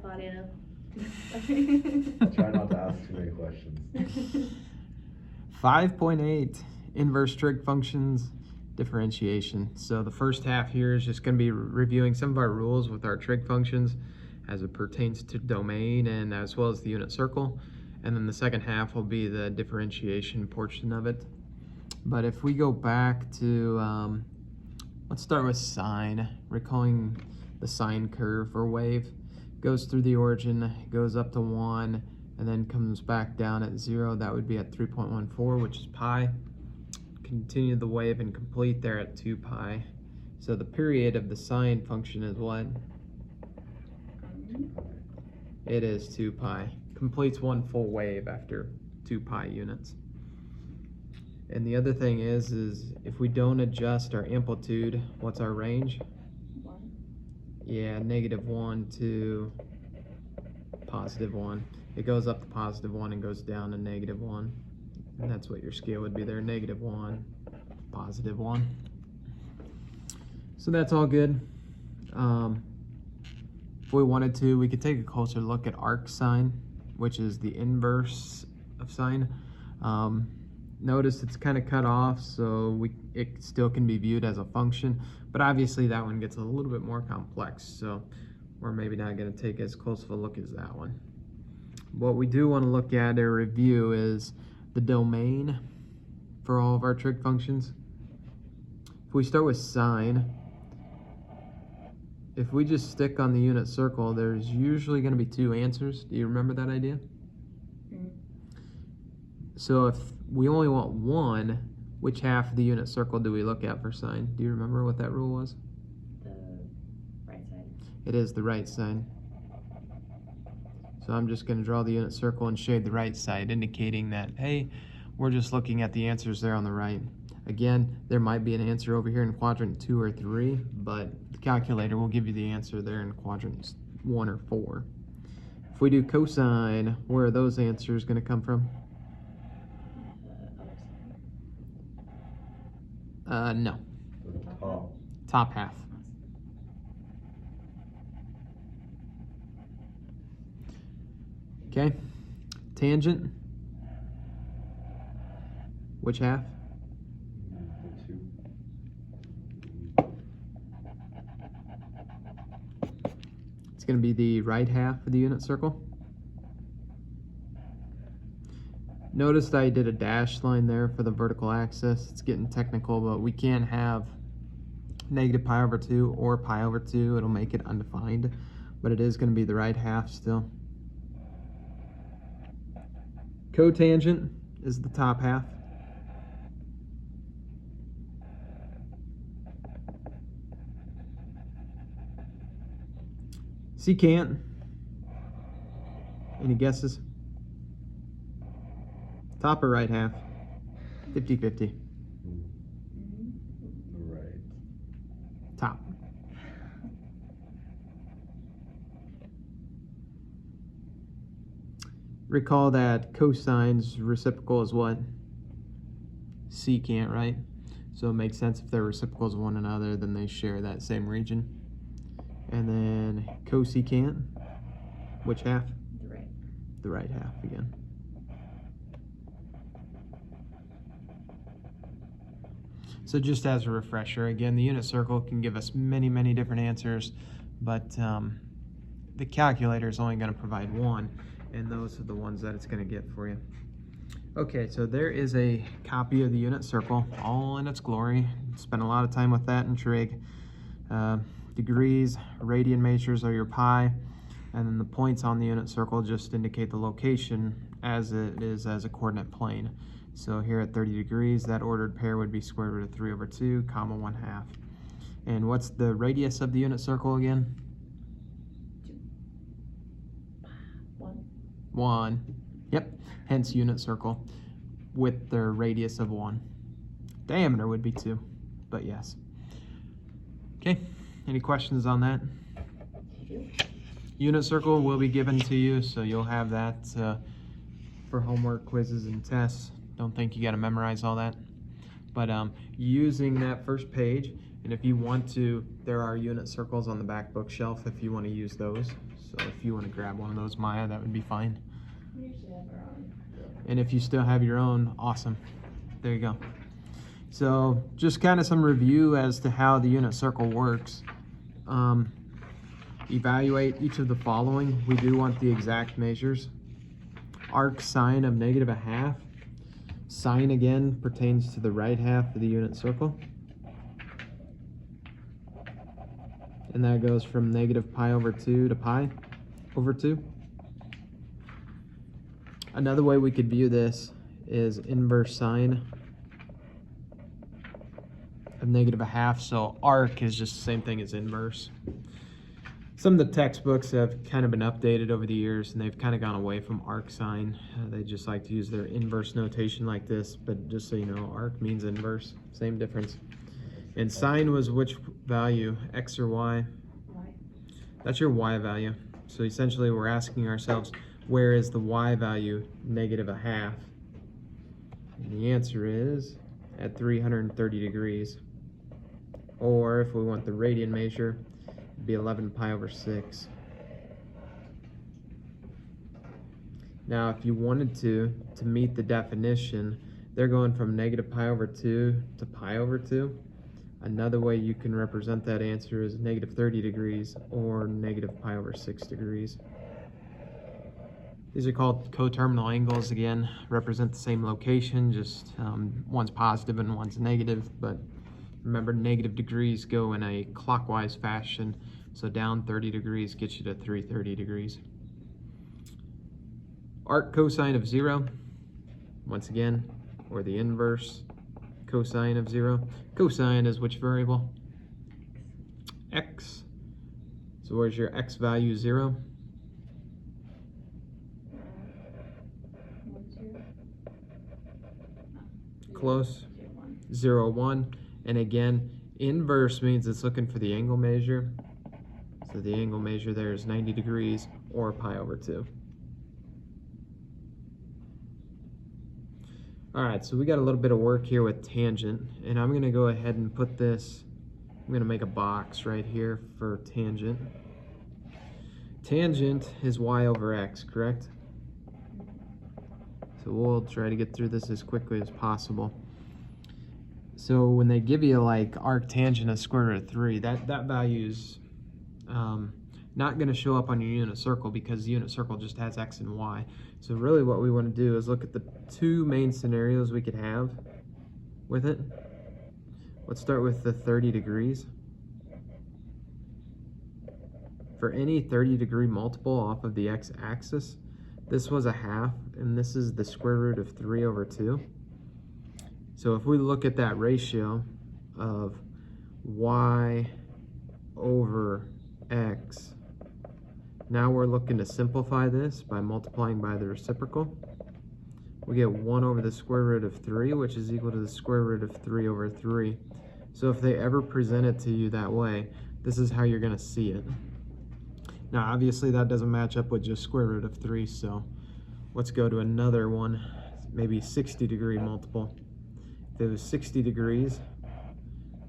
Claudia. Try not to ask too many questions. 5.8, inverse trig functions, differentiation. So the first half here is just going to be reviewing some of our rules with our trig functions as it pertains to domain and as well as the unit circle. And then the second half will be the differentiation portion of it. But if we go back to, let's start with sine, recalling the sine curve or wave. Goes through the origin, goes up to 1, and then comes back down at 0. That would be at 3.14, which is pi. Continue the wave and complete there at 2 pi. So the period of the sine function is what? It is 2 pi. Completes one full wave after 2 pi units. And the other thing is if we don't adjust our amplitude, what's our range? 1. Yeah, -1 to +1. It goes up to +1 and goes down to -1. And that's what your scale would be there, -1, +1. So that's all good. If we wanted to, we could take a closer look at arc sine, which is the inverse of sine. Notice it's kind of cut off, so it still can be viewed as a function, but obviously that one gets a little bit more complex, so we're maybe not going to take as close of a look as that one. What we do want to look at or review is the domain for all of our trig functions. If we start with sine, if we just stick on the unit circle, there's usually going to be 2 answers. Do you remember that idea? So if we only want 1, which half of the unit circle do we look at for sine? Do you remember what that rule was? The right side. It is the right side. So I'm just going to draw the unit circle and shade the right side, indicating that, hey, we're just looking at the answers there on the right. Again, there might be an answer over here in quadrant 2 or 3, but the calculator will give you the answer there in quadrants 1 or 4. If we do cosine, where are those answers going to come from? No. The top. Top half. Okay. Tangent. Which half? The 2. It's going to be the right half of the unit circle. Notice that I did a dashed line there for the vertical axis. It's getting technical, but we can have -pi/2 or pi/2. It'll make it undefined, but it is going to be the right half still. Cotangent is the top half. Secant. Any guesses? Top or right half? 50-50. Right. Top. Recall that cosine's reciprocal is what? Secant, right? So it makes sense if they're reciprocals of one another, then they share that same region. And then cosecant, which half? The right. The right half again. So just as a refresher, again, the unit circle can give us many, many different answers, but the calculator is only going to provide one, and those are the ones that it's going to get for you. Okay, so there is a copy of the unit circle, all in its glory. Spent a lot of time with that in trig. Degrees, radian measures are your pi, and then the points on the unit circle just indicate the location as it is as a coordinate plane. So here at 30 degrees, that ordered pair would be square root of 3/2, comma 1/2. And what's the radius of the unit circle again? 1. 1. Yep, hence unit circle with their radius of 1. Diameter would be 2, but yes. Okay, any questions on that? Unit circle will be given to you, so you'll have that for homework, quizzes, and tests. Don't think you got to memorize all that. But using that first page, And if you want to, there are unit circles on the back bookshelf if you want to use those. So if you want to grab one of those, Maya, that would be fine. We usually have our own. And if you still have your own, awesome. There you go. So just kind of some review as to how the unit circle works. Evaluate each of the following. We do want the exact measures. Arc sine of -1/2. Sine again pertains to the right half of the unit circle. And that goes from -pi/2 to pi/2. Another way we could view this is inverse sine of -1/2. So arc is just the same thing as inverse. Some of the textbooks have kind of been updated over the years, and they've kind of gone away from arc sine. They just like to use their inverse notation like this, but just so you know, arc means inverse, same difference. And sine was which value, x or y? Y. That's your y value. So essentially we're asking ourselves, where is the y value -1/2? And the answer is at 330 degrees. Or if we want the radian measure, it'd be 11 pi/6. Now if you wanted to meet the definition, they're going from -pi/2 to pi/2. Another way you can represent that answer is -30 degrees or -pi/6 degrees. These are called coterminal angles. Again, represent the same location, just one's positive and one's negative. But remember, negative degrees go in a clockwise fashion, so down 30 degrees gets you to 330 degrees. Arc cosine of 0, once again, or the inverse cosine of 0. Cosine is which variable? X. So where's your x value? 0. 1, 2. Close. 1. 0, 1. And again, inverse means it's looking for the angle measure. So the angle measure there is 90 degrees or pi/2. All right, so we got a little bit of work here with tangent, and I'm gonna go ahead and put this, I'm gonna make a box right here for tangent. Tangent is y/x, correct? So we'll try to get through this as quickly as possible. So when they give you like arc tangent of √3, that value's not going to show up on your unit circle because the unit circle just has x and y. So really what we want to do is look at the two main scenarios we could have with it. Let's start with the 30 degrees. For any 30-degree multiple off of the x-axis, this was 1/2, and this is the √3/2. So if we look at that ratio of y/x, now we're looking to simplify this by multiplying by the reciprocal. We get 1/3, which is equal to the √3/3. So if they ever present it to you that way, this is how you're going to see it. Now obviously that doesn't match up with just √3, so let's go to another one, maybe 60-degree multiple. If it was 60 degrees,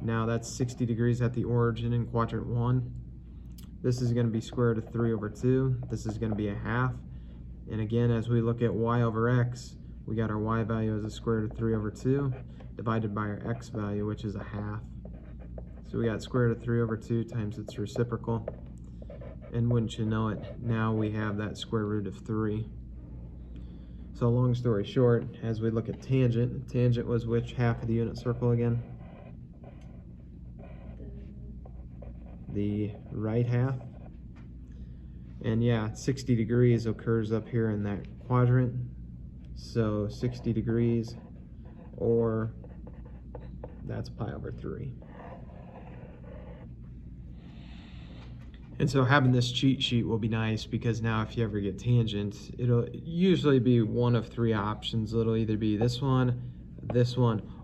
now that's 60 degrees at the origin in quadrant 1. This is going to be √3/2. This is going to be 1/2. And again, as we look at y/x, we got our y value as a √3/2 divided by our x value, which is 1/2. So we got √3/2 times its reciprocal. And wouldn't you know it, now we have that √3. So long story short, as we look at tangent, tangent was which half of the unit circle again? The right half. And yeah, 60 degrees occurs up here in that quadrant. So 60 degrees, or that's pi/3. And so having this cheat sheet will be nice, because now if you ever get tangents, it'll usually be one of 3 options. It'll either be this one,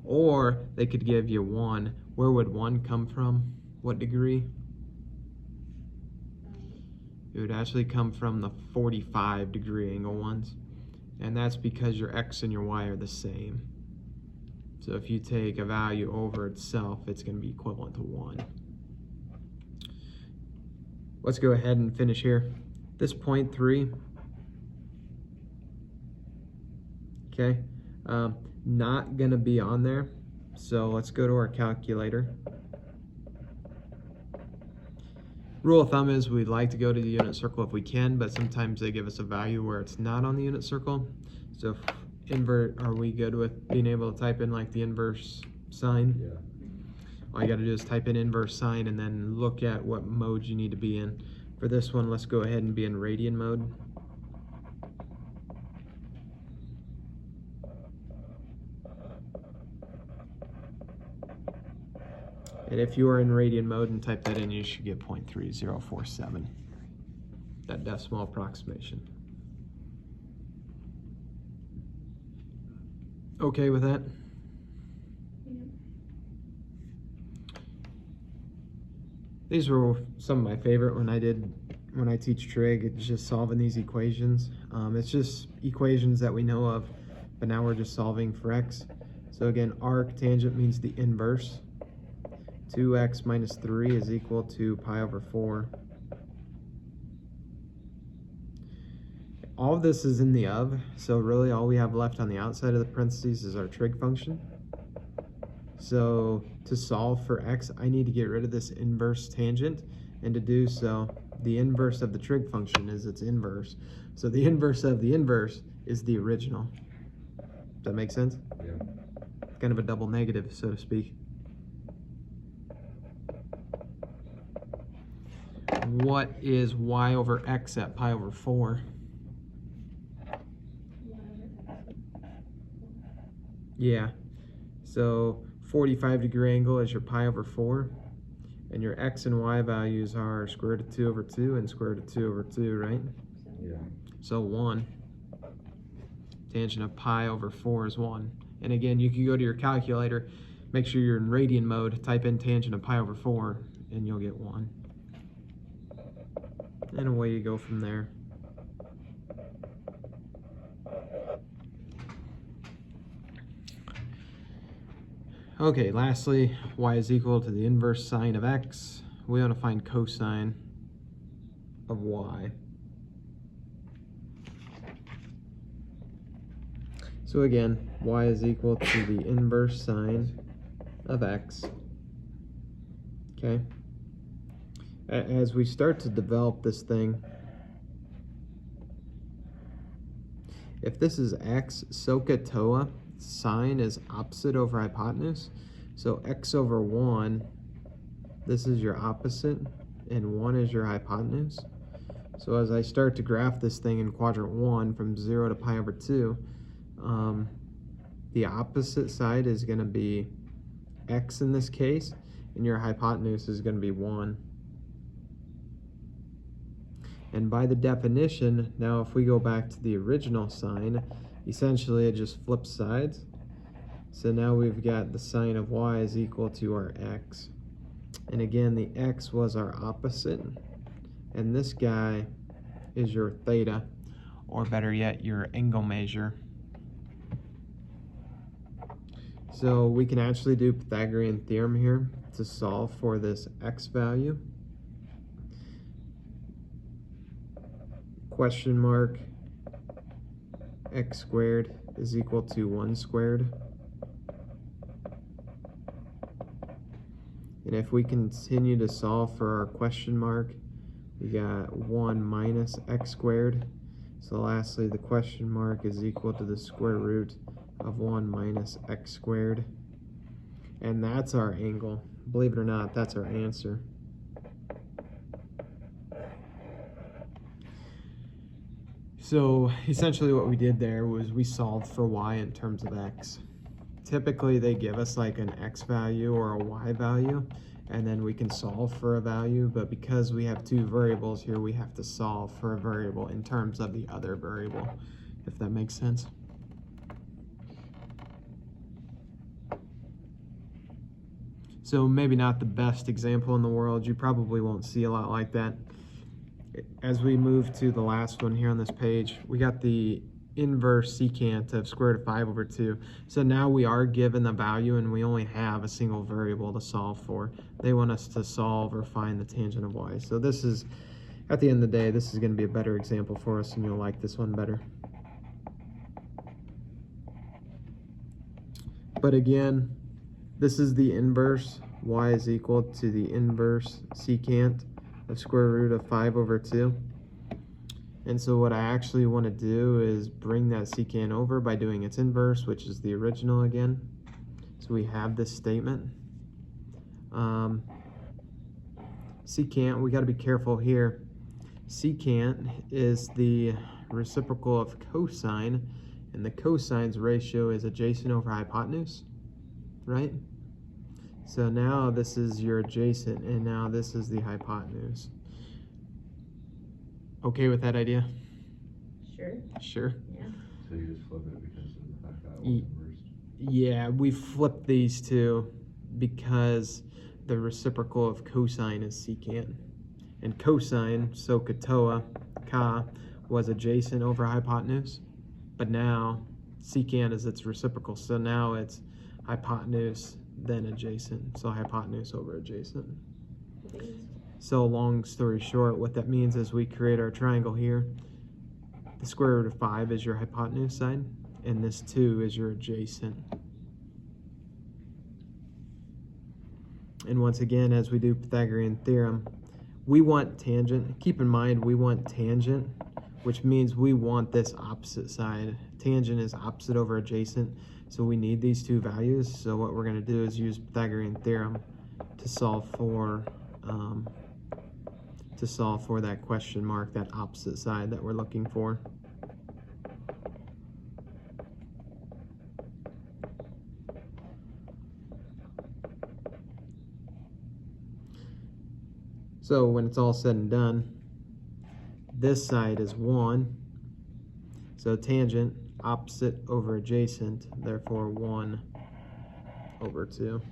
or they could give you 1. Where would 1 come from? What degree? It would actually come from the 45-degree angle ones. And that's because your x and your y are the same. So if you take a value over itself, it's going to be equivalent to 1. Let's go ahead and finish here. This 0.3, okay, not going to be on there. So let's go to our calculator. Rule of thumb is we'd like to go to the unit circle if we can, but sometimes they give us a value where it's not on the unit circle. So are we good with being able to type in like the inverse sign? Yeah. All you got to do is type in inverse sign and then look at what mode you need to be in. For this one, let's go ahead and be in radian mode. And if you are in radian mode and type that in, you should get 0.3047. That decimal approximation. Okay with that? These were some of my favorite when I teach trig. It's just solving these equations. It's just equations that we know of, but now we're just solving for x. So again, arc tangent means the inverse. 2x minus 3 is equal to pi over 4. All of this is in the of, so really all we have left on the outside of the parentheses is our trig function. So to solve for x, I need to get rid of this inverse tangent, and to do so, the inverse of the trig function is its inverse. So the inverse of the inverse is the original. Does that make sense? Yeah. Kind of a double negative, so to speak. What is y over x at pi over 4? Yeah, so 45-degree angle is your pi over 4, and your x and y values are square root of 2 over 2 and square root of 2 over 2, right? Yeah. So 1. Tangent of pi over 4 is 1. And again, you can go to your calculator, make sure you're in radian mode, type in tangent of pi over 4, and you'll get 1. And away you go from there. Okay, lastly, y is equal to the inverse sine of x. We want to find cosine of y. So again, y is equal to the inverse sine of x. Okay. As we start to develop this thing, if this is x, SOHCAHTOA, sine is opposite over hypotenuse. So x over 1, this is your opposite, and 1 is your hypotenuse. So as I start to graph this thing in quadrant 1 from 0 to pi over 2, the opposite side is going to be x in this case, and your hypotenuse is going to be 1. And by the definition, now if we go back to the original sign, essentially it just flips sides. So now we've got the sine of y is equal to our x. And again, the x was our opposite, and this guy is your theta, or better yet, your angle measure. So we can actually do Pythagorean theorem here to solve for this x value. Question mark x squared is equal to 1 squared. And if we continue to solve for our question mark, we got 1 minus x squared. So lastly, the question mark is equal to the square root of 1 minus x squared. And that's our angle. Believe it or not, that's our answer. So essentially what we did there was we solved for y in terms of x. Typically they give us like an x value or a y value, and then we can solve for a value, but because we have two variables here, we have to solve for a variable in terms of the other variable, if that makes sense. So maybe not the best example in the world. You probably won't see a lot like that. As we move to the last one here on this page, we got the inverse secant of square root of 5 over 2. So now we are given the value and we only have a single variable to solve for. They want us to solve or find the tangent of y. So this is, at the end of the day, this is going to be a better example for us and you'll like this one better. But again, this is the inverse. Y is equal to the inverse secant of square root of 5 over 2. And so what I actually want to do is bring that secant over by doing its inverse, which is the original again. So we have this statement. Secant, we got to be careful here. Secant is the reciprocal of cosine, and the cosine's ratio is adjacent over hypotenuse, right? So now this is your adjacent, and now this is the hypotenuse. Okay with that idea? Sure. Sure. Yeah. So you just flip it because of the fact that it was inversed? Yeah, we flipped these two because the reciprocal of cosine is secant. And cosine, so ka, was adjacent over hypotenuse. But now secant is its reciprocal. So now it's hypotenuse, then adjacent. So hypotenuse over adjacent. So long story short, what that means is we create our triangle here. The square root of 5 is your hypotenuse side, and this 2 is your adjacent. And once again, as we do Pythagorean theorem, we want tangent. Keep in mind, we want tangent, which means we want this opposite side. Tangent is opposite over adjacent, so we need these two values. So what we're going to do is use Pythagorean theorem to solve for that question mark, that opposite side that we're looking for. So when it's all said and done, this side is 1. So tangent, opposite over adjacent, therefore 1 over 2.